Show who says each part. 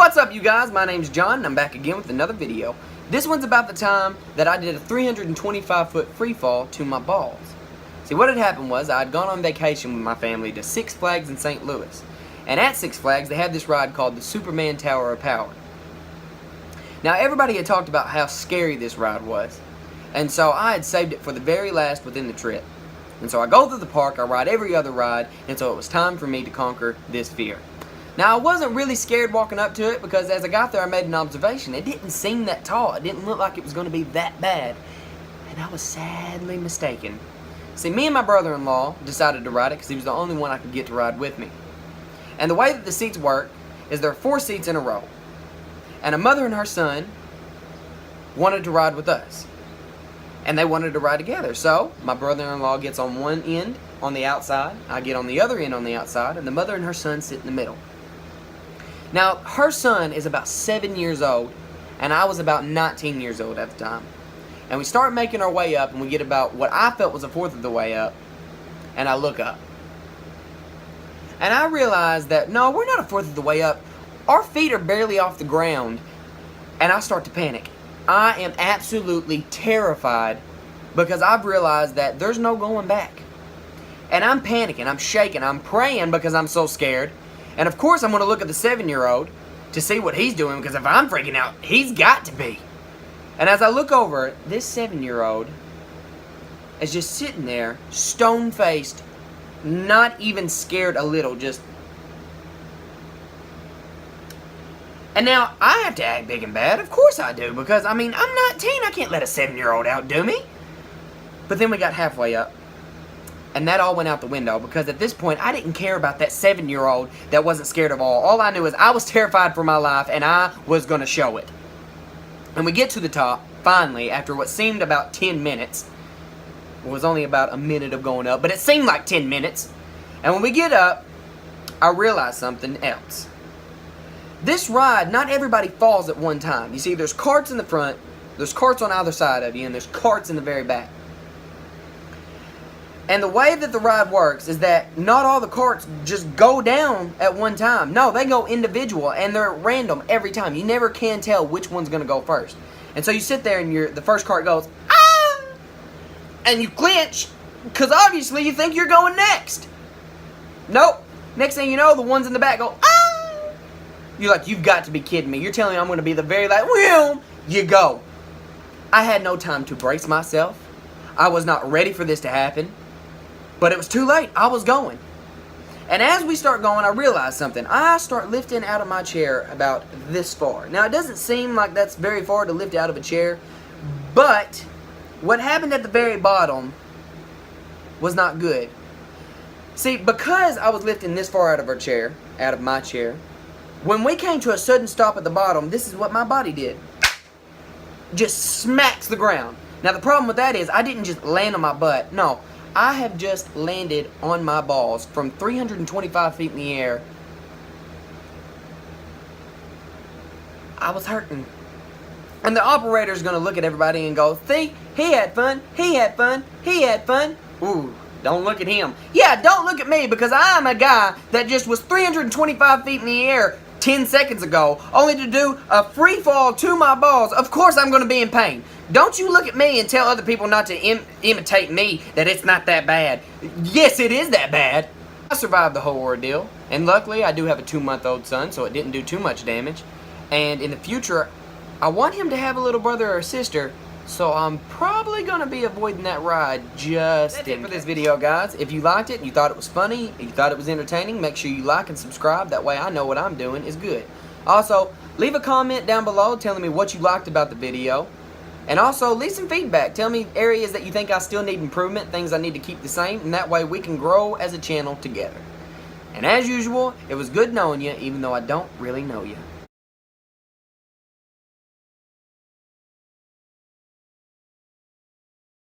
Speaker 1: What's up, you guys? My name's John and I'm back again with another video. This one's about the time that I did a 325-foot free fall to my balls. See, what had happened was I had gone on vacation with my family to Six Flags in St. Louis. And at Six Flags, they had this ride called the Superman Tower of Power. Now, everybody had talked about how scary this ride was. And so I had saved it for the very last within the trip. And so I go through the park, I ride every other ride, and so it was time for me to conquer this fear. Now, I wasn't really scared walking up to it because as I got there, I made an observation. It didn't seem that tall. It didn't look like it was going to be that bad. And I was sadly mistaken. See, me and my brother-in-law decided to ride it because he was the only one I could get to ride with me. And the way that the seats work is there are 4 seats in a row. And a mother and her son wanted to ride with us. And they wanted to ride together. So, my brother-in-law gets on one end on the outside, I get on the other end on the outside, and the mother and her son sit in the middle. Now, her son is about 7 years old, and I was about 19 years old at the time. And we start making our way up, and we get about what I felt was a fourth of the way up, and I look up. And I realize that, no, we're not a fourth of the way up. Our feet are barely off the ground, and I start to panic. I am absolutely terrified because I've realized that there's no going back. And I'm panicking, I'm shaking, I'm praying because I'm so scared. And of course I'm going to look at the 7-year-old to see what he's doing because if I'm freaking out, he's got to be. And as I look over, this 7-year-old is just sitting there, stone-faced, not even scared a little, just... And now, I have to act big and bad. Of course I do, because, I mean, I'm 19. I can't let a 7-year-old outdo me. But then we got halfway up. And that all went out the window, because at this point, I didn't care about that 7-year-old that wasn't scared of all. All I knew is I was terrified for my life, and I was going to show it. And we get to the top, finally, after what seemed about 10 minutes. It was only about a minute of going up, but it seemed like 10 minutes. And when we get up, I realized something else. This ride, not everybody falls at one time. You see, there's carts in the front, there's carts on either side of you, and there's carts in the very back. And the way that the ride works is that not all the carts just go down at one time. No, they go individual, and they're random every time. You never can tell which one's going to go first. And so you sit there, and the first cart goes, ah! And you clench, because obviously you think you're going next. Nope. Next thing you know, the ones in the back go, ah! You're like, you've got to be kidding me. You're telling me I'm going to be the very last. Well, you go. I had no time to brace myself. I was not ready for this to happen. But it was too late. I was going. And as we start going, I realize something. I start lifting out of my chair about this far. Now, it doesn't seem like that's very far to lift out of a chair. But what happened at the very bottom was not good. See, because I was lifting this far out of my chair, when we came to a sudden stop at the bottom, this is what my body did. Just smacks the ground. Now, the problem with that is I didn't just land on my butt. No, I have just landed on my balls from 325 feet in the air. I was hurting. And the operator's going to look at everybody and go, see, he had fun, he had fun, he had fun. Ooh. Don't look at him. Yeah, don't look at me because I'm a guy that just was 325 feet in the air 10 seconds ago, only to do a free fall to my balls. Of course I'm going to be in pain. Don't you look at me and tell other people not to imitate me that it's not that bad. Yes, it is that bad. I survived the whole ordeal, and luckily I do have a 2-month-old son, so it didn't do too much damage. And in the future, I want him to have a little brother or sister, so I'm probably going to be avoiding that ride just That's it for this video, guys. If you liked it, you thought it was funny, you thought it was entertaining, make sure you like and subscribe. That way I know what I'm doing is good. Also, leave a comment down below telling me what you liked about the video. And also, leave some feedback. Tell me areas that you think I still need improvement, things I need to keep the same, and that way we can grow as a channel together. And as usual, it was good knowing you, even though I don't really know you.